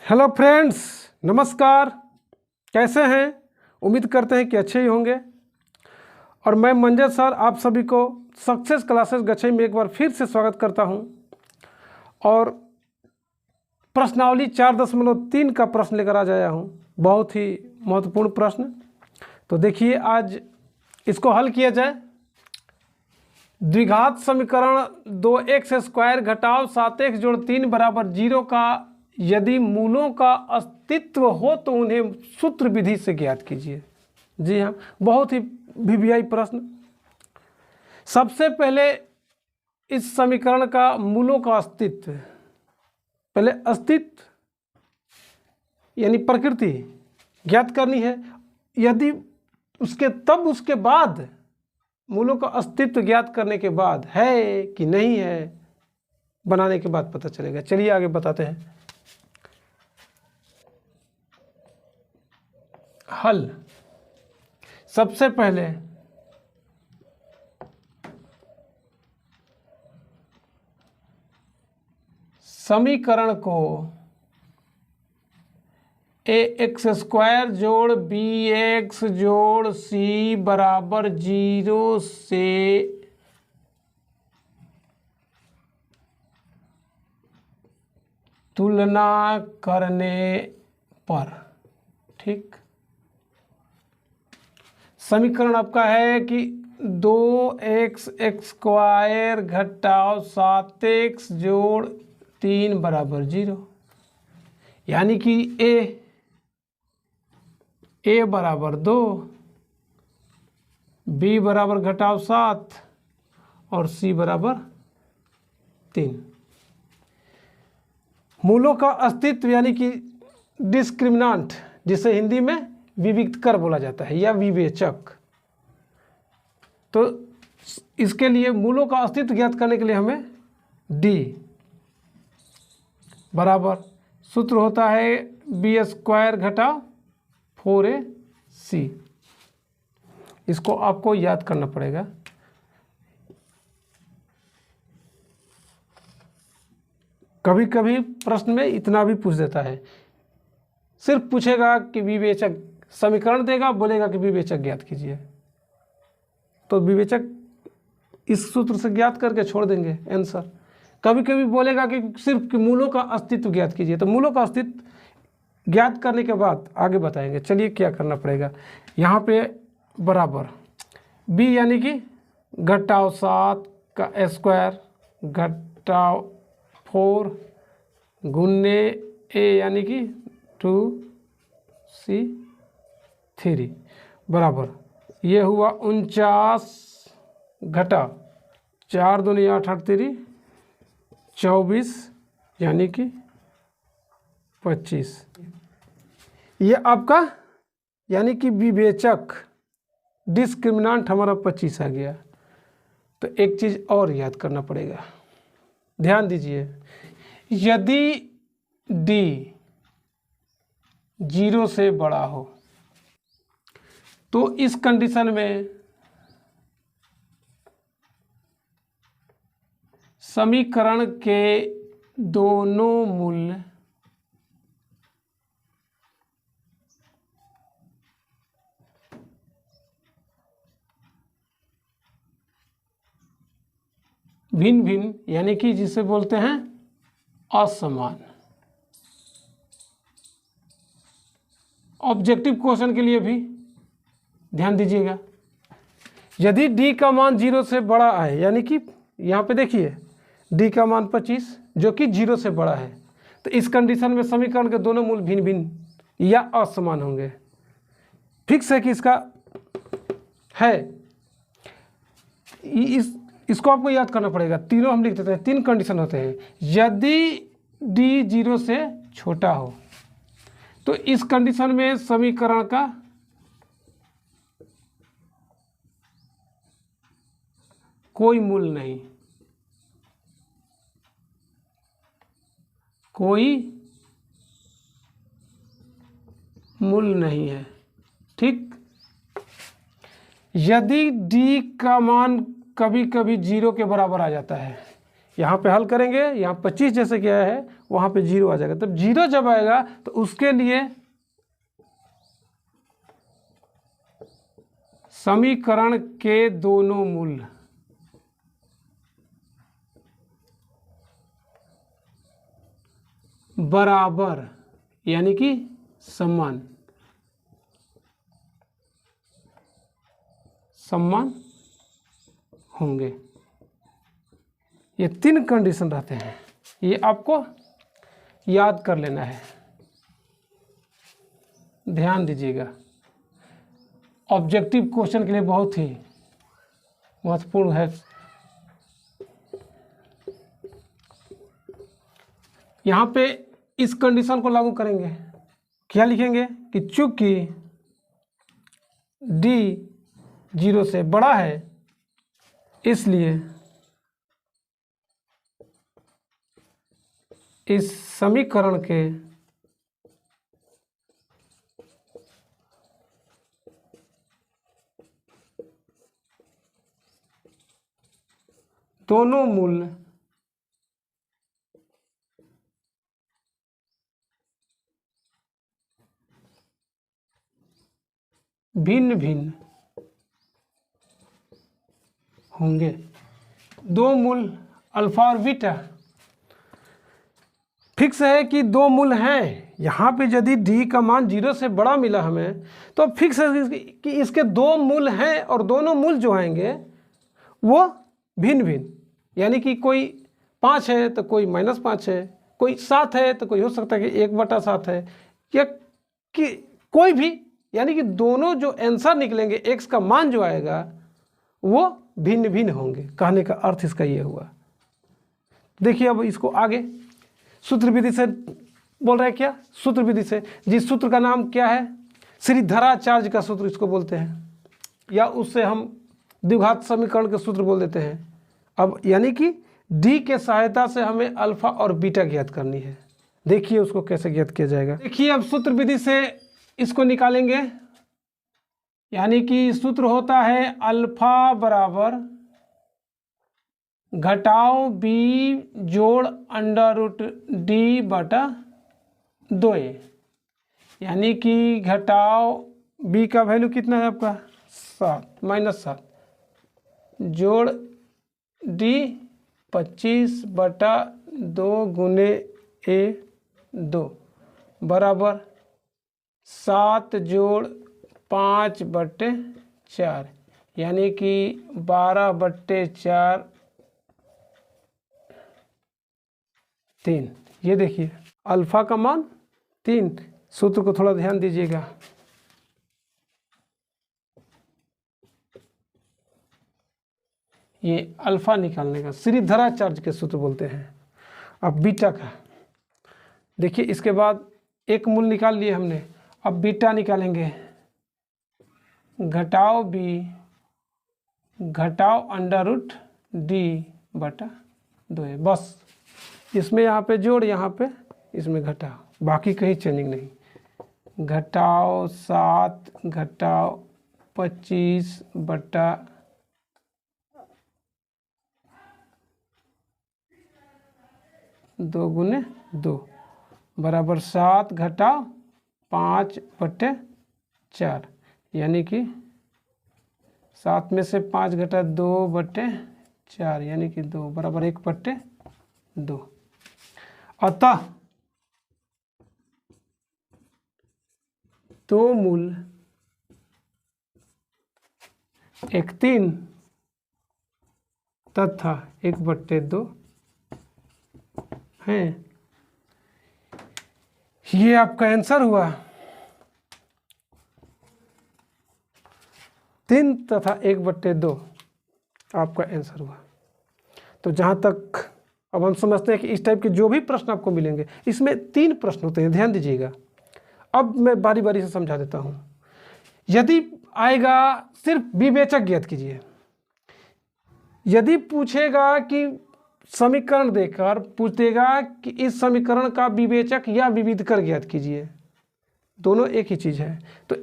Hello friends, नमस्कार। कैसे हैं? उम्मीद करते हैं कि अच्छे ही होंगे। और मैं मंजर सर आप सभी को सक्सेस क्लासेस गच्छई में एक बार फिर से स्वागत करता हूं। और प्रश्नावली 4.3 का प्रश्न लेकर आ जाया हूं, बहुत ही महत्वपूर्ण प्रश्न। तो देखिए, आज इसको हल किया जाए। द्विघात समीकरण 2x² घटाव 7x जोड़ 3 बराबर 0 का यदि मूलों का अस्तित्व हो तो उन्हें सूत्र विधि से ज्ञात कीजिए। जी हाँ, बहुत ही वीवीआई प्रश्न। सबसे पहले इस समीकरण का मूलों का अस्तित्व, पहले अस्तित्व यानी प्रकृति ज्ञात करनी है। यदि उसके बाद मूलों का अस्तित्व ज्ञात करने के बाद है कि नहीं है, बनाने के बाद पता चलेगा। चलिए आगे बताते हैं। हल। सबसे पहले समीकरण को ax² जोड़ bx जोड़ c बराबर 0 से तुलना करने पर, ठीक, समीकरण आपका है कि 2x² घटाव 7x जोड़ 3 बराबर 0, यानी कि a बराबर 2, b बराबर घटाव 7 और c बराबर 3। मूलों का अस्तित्व यानी कि डिस्क्रिमिनांट, जिसे हिंदी में विविक्तकर बोला जाता है या विवेचक। तो इसके लिए मूलों का अस्तित्व ज्ञात करने के लिए हमें d बराबर सूत्र होता है b² घटाव 4ac। इसको आपको याद करना पड़ेगा। कभी कभी प्रश्न में इतना भी पूछ देता है, सिर्फ पूछेगा कि विवेचक, समीकरण देगा, बोलेगा कि विवेचक ज्ञात कीजिए। तो विवेचक इस सूत्र से ज्ञात करके छोड़ देंगे आंसर। कभी कभी बोलेगा कि सिर्फ मूलों का अस्तित्व ज्ञात कीजिए, तो मूलों का अस्तित्व ज्ञात करने के बाद आगे बताएंगे। चलिए क्या करना पड़ेगा। यहाँ पे बराबर b यानी कि घटाव 7 का स्क्वायर घटाव 4 गुने a यानी कि 2c3 बराबर, ये हुआ 49 घटा 4 दूनी 8 8 3 24 यानी कि 25। ये आपका यानी कि विवेचक डिस्क्रिमिनांट हमारा 25 आ गया। तो एक चीज़ और याद करना पड़ेगा, ध्यान दीजिए। यदि d 0 से बड़ा हो तो इस कंडीशन में समीकरण के दोनों मूल्य भिन्न भिन्न, यानी कि जिसे बोलते हैं असमान। ऑब्जेक्टिव क्वेश्चन के लिए भी ध्यान दीजिएगा। यदि d का मान 0 से बड़ा है, यानी कि यहाँ पे देखिए d का मान 25 जो कि 0 से बड़ा है, तो इस कंडीशन में समीकरण के दोनों मूल भिन्न भिन्न या असमान होंगे। फिक्स है कि इसका है। इसको आपको याद करना पड़ेगा। तीनों हम लिख देते हैं, 3 कंडीशन होते हैं। यदि d 0 से छोटा हो तो इस कंडीशन में समीकरण का कोई मूल नहीं, कोई मूल नहीं है, ठीक। यदि d का मान कभी कभी 0 के बराबर आ जाता है, यहाँ पे हल करेंगे, यहाँ 25 जैसे क्या है वहाँ पे 0 आ जाएगा। तब 0 जब आएगा तो उसके लिए समीकरण के दोनों मूल बराबर यानी कि समान होंगे। ये 3 कंडीशन रहते हैं, ये आपको याद कर लेना है, ध्यान दीजिएगा। ऑब्जेक्टिव क्वेश्चन के लिए बहुत ही महत्वपूर्ण है। यहाँ पे इस कंडीशन को लागू करेंगे, क्या लिखेंगे कि चूंकि d 0 से बड़ा है इसलिए इस समीकरण के दोनों मूल भिन्न भिन्न होंगे। दो मूल अल्फा और बीटा फिक्स है कि 2 मूल हैं। यहाँ पे यदि d का मान 0 से बड़ा मिला हमें तो फिक्स है कि इसके 2 मूल हैं और दोनों मूल जो आएंगे वो भिन्न भिन्न, यानी कि कोई 5 है तो कोई -5 है, कोई 7 है तो कोई हो सकता है कि 1/7 है, या कि कोई भी, यानी कि दोनों जो आंसर निकलेंगे x का मान जो आएगा वो भिन्न भिन्न होंगे। कहने का अर्थ इसका ये हुआ। देखिए अब इसको आगे सूत्र विधि से बोल रहे हैं, क्या सूत्र विधि से, जिस सूत्र का नाम क्या है, श्रीधराचार्य का सूत्र इसको बोलते हैं, या उससे हम द्विघात समीकरण के सूत्र बोल देते हैं। अब यानी कि d के सहायता से हमें अल्फा और बीटा ज्ञात करनी है। देखिए उसको कैसे ज्ञात किया जाएगा। देखिए अब सूत्र विधि से इसको निकालेंगे, यानी कि सूत्र होता है अल्फा बराबर घटाओ b जोड़ √d/2a, यानी कि घटाओ b का वैल्यू कितना है आपका 7 जोड़ d 25/2 गुने a2 बराबर 7 जोड़ 5/4, यानी कि 12/4 3। ये देखिए अल्फा का मान 3। सूत्र को थोड़ा ध्यान दीजिएगा। ये अल्फा निकालने का श्रीधराचार्य के सूत्र बोलते हैं। अब बीटा का देखिए, इसके बाद एक मूल निकाल लिए हमने, अब बीटा निकालेंगे। घटाओ b घटाओ √d/2 है, बस इसमें यहाँ पे जोड़, यहाँ पे इसमें घटाओ, बाकी कहीं चेंजिंग नहीं। घटाओ 7 घटाओ 25/2 गुने 2 बराबर 7 घटाओ 5/4, यानी कि 7 में से 5 घटा 2/4, यानी कि 2 बराबर 1/2। अतः 2 मूल एक 3 तथा 1/2 हैं। ये आपका आंसर हुआ। 3 तथा 1/2 आपका आंसर हुआ। तो जहाँ तक अब हम समझते हैं कि इस टाइप के जो भी प्रश्न आपको मिलेंगे, इसमें 3 प्रश्न होते हैं, ध्यान दीजिएगा। अब मैं बारी बारी से समझा देता हूँ। यदि आएगा सिर्फ विवेचक ज्ञात कीजिए, यदि पूछेगा कि समीकरण देकर पूछेगा कि इस समीकरण का विवेचक या विविधकर ज्ञात कीजिए, दोनों एक ही चीज़ है, तो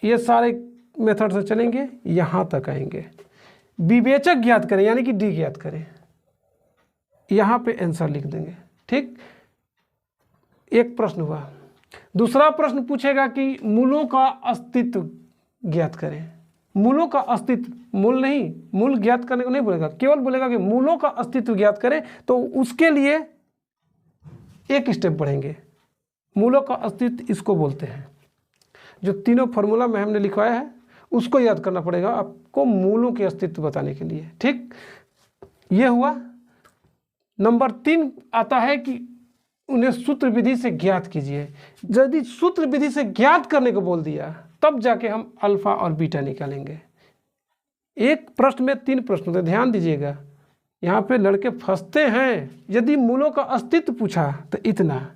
ये सारे मेथड से चलेंगे, यहाँ तक आएंगे। विवेचक ज्ञात करें यानी कि डी ज्ञात करें, यहाँ पे आंसर लिख देंगे। ठीक, एक प्रश्न हुआ। दूसरा प्रश्न पूछेगा कि मूलों का अस्तित्व ज्ञात करें। मूलों का अस्तित्व, मूल नहीं, मूल ज्ञात करने को नहीं बोलेगा, केवल बोलेगा कि मूलों का अस्तित्व ज्ञात करें। तो उसके लिए एक स्टेप बढ़ेंगे। मूलों का अस्तित्व इसको बोलते हैं। जो तीनों फॉर्मूला में हमने लिखवाया है उसको याद करना पड़ेगा आपको मूलों के अस्तित्व बताने के लिए। ठीक, ये हुआ। नंबर 3 आता है कि उन्हें सूत्र विधि से ज्ञात कीजिए। यदि सूत्र विधि से ज्ञात करने को बोल दिया तब जाके हम अल्फा और बीटा निकालेंगे। एक प्रश्न में 3 प्रश्न होते, ध्यान दीजिएगा, यहाँ पे लड़के फंसते हैं। यदि मूलों का अस्तित्व पूछा तो इतना,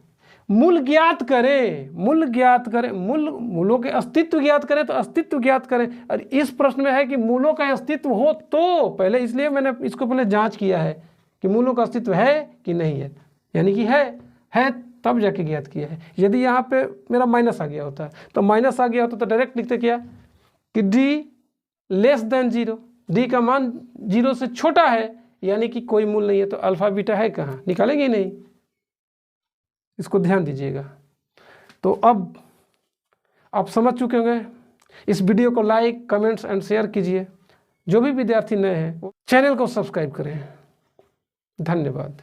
मूल ज्ञात करें, मूल ज्ञात करें, मूलों के अस्तित्व ज्ञात करें तो अस्तित्व ज्ञात करें। और इस प्रश्न में है कि मूलों का अस्तित्व हो तो पहले, इसलिए मैंने इसको पहले जांच किया है कि मूलों का अस्तित्व है कि नहीं है, यानी कि है तब जाके ज्ञात किया है। यदि यहाँ पे मेरा माइनस आ गया होता तो माइनस आ गया होता तो डायरेक्ट लिखते क्या कि d लेस देन 0, d का मान 0 से छोटा है, यानी कि कोई मूल नहीं है। तो अल्फा बीटा है कहाँ, निकालेंगे ही नहीं। इसको ध्यान दीजिएगा। तो अब आप समझ चुके होंगे। इस वीडियो को लाइक, कमेंट्स एंड शेयर कीजिए। जो भी विद्यार्थी नए हैं चैनल को सब्सक्राइब करें। धन्यवाद।